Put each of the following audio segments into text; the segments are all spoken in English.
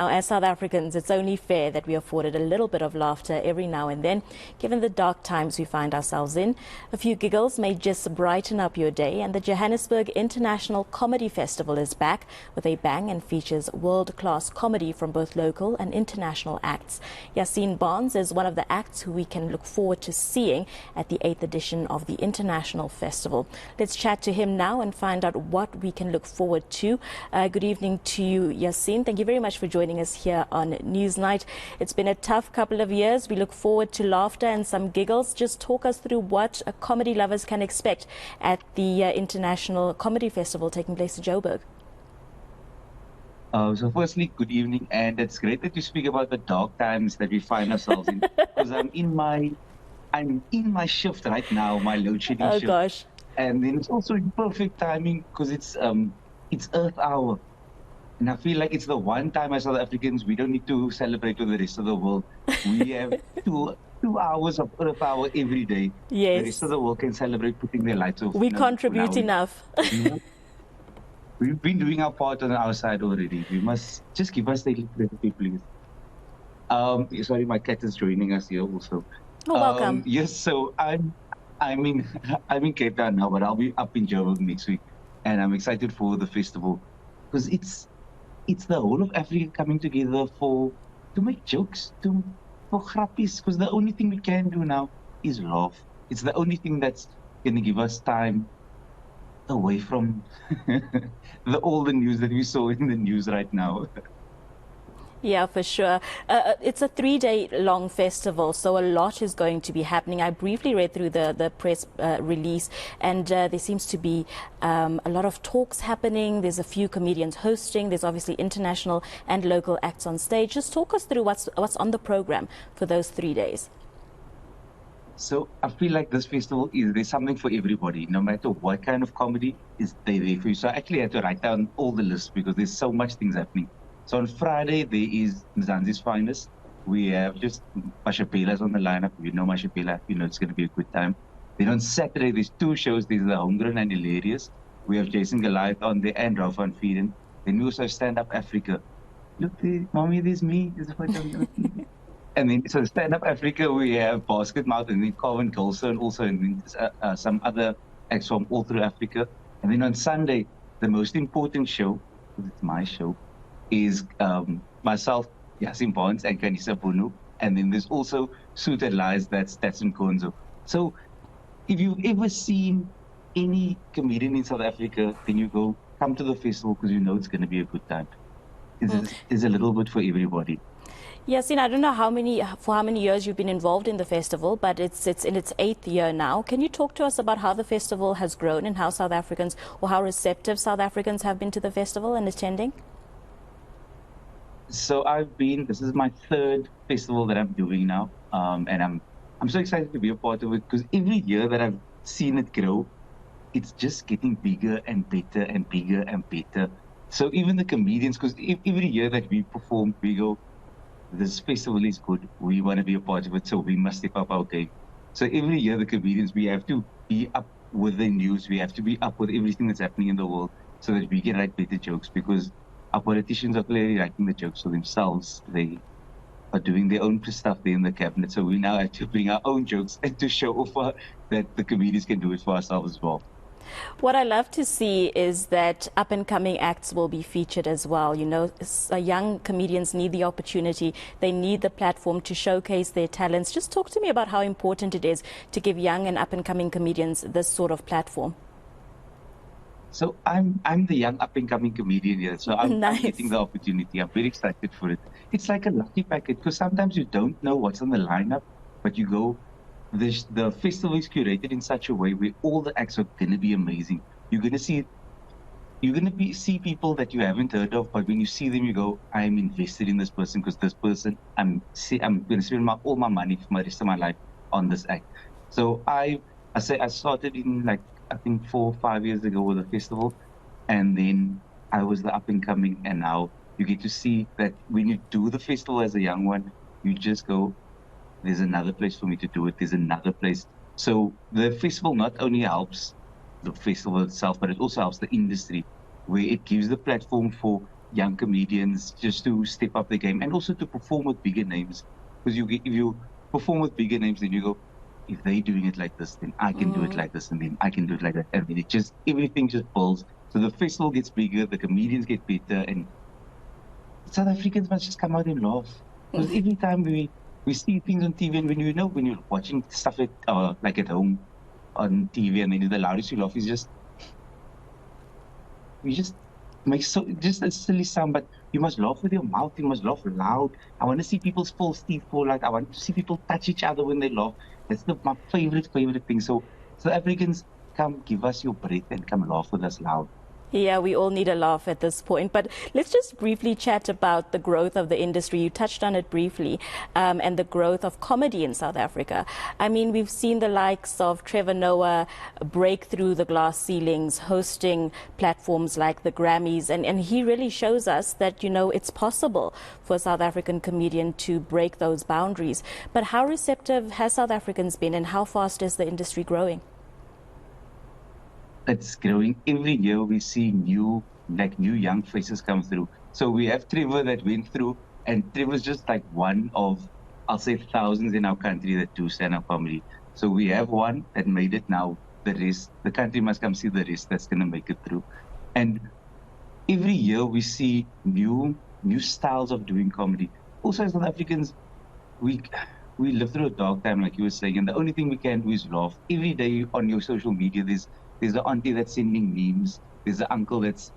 Now, as South Africans, it's only fair that we afforded a little bit of laughter every now and then, given the dark times we find ourselves in. A few giggles may just brighten up your day, and the Johannesburg International Comedy Festival is back with a bang and features world-class comedy from both local and international acts. Yaseen Barnes is one of the acts who we can look forward to seeing at the 8th edition of the International Festival. Let's chat to him now and find out what we can look forward to. Good evening to you, Yaseen. Thank you very much for joining us here on Newsnight. It's been a tough couple of years. We look forward to laughter and some giggles. Just talk us through what comedy lovers can expect at the International Comedy Festival taking place in Joburg. So firstly, good evening, and it's great that you speak about the dark times that we find ourselves in, because I'm in my shift right now, my load shedding shift. Gosh. And then it's also in perfect timing because it's Earth Hour. And I feel like it's the one time as South Africans, we don't need to celebrate with the rest of the world. We have two hours of Earth Hour every day. Yes. The rest of the world can celebrate putting their lights off. We contribute enough. We've been doing our part on our side already. We must just give us the electricity, please. Sorry, my cat is joining us here also. Oh, welcome. Yes, so I'm in Cape Town now, but I'll be up in Joburg next week, and I'm excited for the festival because it's the whole of Africa coming together to make jokes, for grappies, because the only thing we can do now is laugh. It's the only thing that's going to give us time away from all the news that we saw in the news right now. Yeah, for sure. It's a 3-day long festival, so a lot is going to be happening. I briefly read through the press release, and there seems to be a lot of talks happening. There's a few comedians hosting. There's obviously international and local acts on stage. Just talk us through what's on the program for those 3 days. So I feel like this festival there's something for everybody, no matter what kind of comedy is there for you. So I actually had to write down all the lists because there's so much things happening. So on Friday, there is Mzansi's Finest. We have just Mashapela's on the lineup. If you know Mashapela, you know it's going to be a good time. Then on Saturday, there's 2 shows. There's the Homegrown and Hilarious. We have Jason Goliath on there and Ralph van Vieren. Then we also have Stand Up Africa. Look, mommy, there's me. There's a photo of me. And then, so Stand Up Africa, we have Basket Mouth and then Calvin Goldstone also, and then some other acts from all through Africa. And then on Sunday, the most important show, because it's my show, is myself, Yaaseen Barnes, and Kanisa Bunu. And then there's also Suited Lies, that's Nkonzo. So if you've ever seen any comedian in South Africa, then you come to the festival because you know it's going to be a good time. It's a little bit for everybody. Yaseen, I don't know for how many years you've been involved in the festival, but it's in its 8th year now. Can you talk to us about how the festival has grown and how South Africans, or how receptive South Africans have been to the festival and attending? So this is my 3rd festival that I'm doing now, and I'm so excited to be a part of it because every year that I've seen it grow, it's just getting bigger and better and bigger and better. So even the comedians, because every year that we perform, we go, this festival is good, we want to be a part of it, so we must step up our game. So every year the comedians, we have to be up with the news, we have to be up with everything that's happening in the world so that we can write better jokes, because our politicians are clearly writing the jokes for themselves. They are doing their own stuff there in the cabinet. So we now have to bring our own jokes and to show off that the comedians can do it for ourselves as well. What I love to see is that up-and-coming acts will be featured as well. You know, young comedians need the opportunity. They need the platform to showcase their talents. Just talk to me about how important it is to give young and up-and-coming comedians this sort of platform. So I'm the young up-and-coming comedian here, so I'm getting the opportunity. I'm very excited for it. It's like a lucky packet, because sometimes you don't know what's on the lineup, but you go, the festival is curated in such a way where all the acts are going to be amazing. You're going to see people that you haven't heard of, but when you see them, you go, I'm invested in this person because this person, I'm going to spend all my money for the rest of my life on this act. So I started in I think 4 or 5 years ago with the festival, and then I was the up and coming, and now you get to see that when you do the festival as a young one, you just go, there's another place for me to do it, there's another place. So the festival not only helps the festival itself, but it also helps the industry, where it gives the platform for young comedians just to step up the game and also to perform with bigger names. Because if you perform with bigger names, then you go, if they're doing it like this, then I can do it like this, and then I can do it like that. And then everything just builds. So the festival gets bigger, the comedians get better, and South Africans must just come out and laugh. Because every time we see things on TV, and when you're watching stuff like at home on TV, and then the loudest you laugh is just make just a silly sound, but you must laugh with your mouth. You must laugh loud. I want to see people's false teeth fall out. I want to see people touch each other when they laugh. That's my favorite thing. So South Africans, come give us your breath and come laugh with us loud. Yeah, we all need a laugh at this point. But let's just briefly chat about the growth of the industry. You touched on it briefly, and the growth of comedy in South Africa. I mean, we've seen the likes of Trevor Noah break through the glass ceilings, hosting platforms like the Grammys. And he really shows us that, it's possible for a South African comedian to break those boundaries. But how receptive has South Africans been, and how fast is the industry growing? It's growing. Every year we see new young faces come through. So we have Trevor that went through, and Trevor's just like one of, I'll say, thousands in our country that do stand-up comedy. So we have one that made it now. The country must come see the rest that's going to make it through. And every year we see new styles of doing comedy. Also, as South Africans, we live through a dark time, like you were saying, and the only thing we can do is laugh. Every day on your social media, there's the auntie that's sending memes. There's the uncle that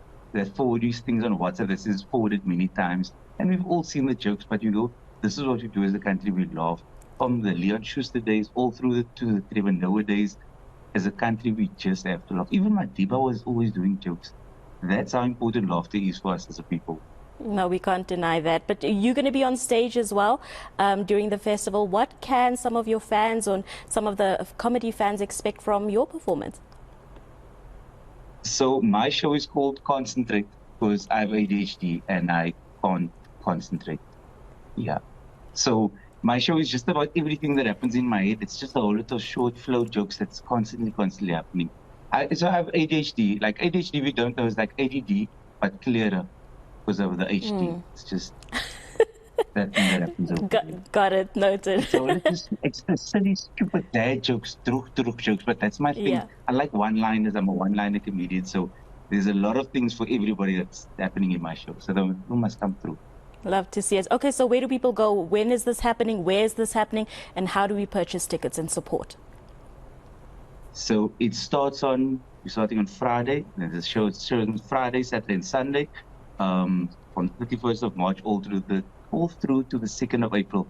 forwards things on WhatsApp that says forwarded many times. And we've all seen the jokes, but this is what we do as a country. We laugh. From the Leon Schuster days all through to the Trevor Noah days, as a country, we just have to laugh. Even Madiba was always doing jokes. That's how important laughter is for us as a people. No, we can't deny that. But you're going to be on stage as well during the festival. What can some of your fans or some of the comedy fans expect from your performance? So my show is called Concentrate because I have ADHD and I can't concentrate. Yeah. So my show is just about everything that happens in my head. It's just a whole lot of short flow jokes that's constantly happening. So I have ADHD. Like ADHD, we don't know, is like ADD, but clearer because of the HD. It's just that thing that happens over Got it, noted. So it's the silly, stupid dad jokes, droog jokes, but that's my thing. Yeah. I like one-liners. I'm a one-liner comedian, so there's a lot of things for everybody that's happening in my show. So they must come through. Love to see it. Okay, so where do people go? When is this happening? Where is this happening? And how do we purchase tickets and support? So we're starting on Friday. The show is on Friday, Saturday, and Sunday, from the 31st of March all through to the 2nd of April.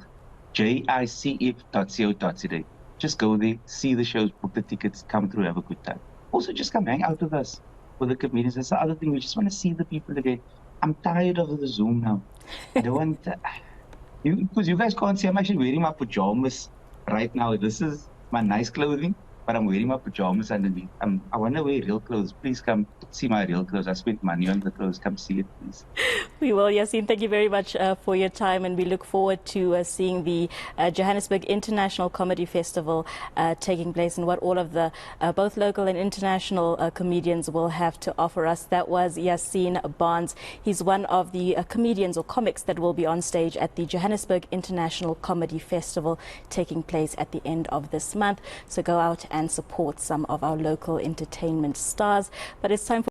JICF.co.za. Just go there, see the shows, book the tickets, come through, have a good time. Also, just come hang out with us, with the comedians. That's the other thing. We just want to see the people again. I'm tired of the Zoom now. I don't want because you guys can't see. I'm actually wearing my pajamas right now. This is my nice clothing, but I'm wearing my pajamas underneath. I want to wear real clothes. Please come see my real clothes. I spent money on the clothes. Come see it, please. We will, Yaseen. Thank you very much for your time, and we look forward to seeing the Johannesburg International Comedy Festival taking place, and what all of the both local and international comedians will have to offer us. That was Yaseen Barnes. He's one of the comedians or comics that will be on stage at the Johannesburg International Comedy Festival taking place at the end of this month. So go out and support some of our local entertainment stars. But it's time for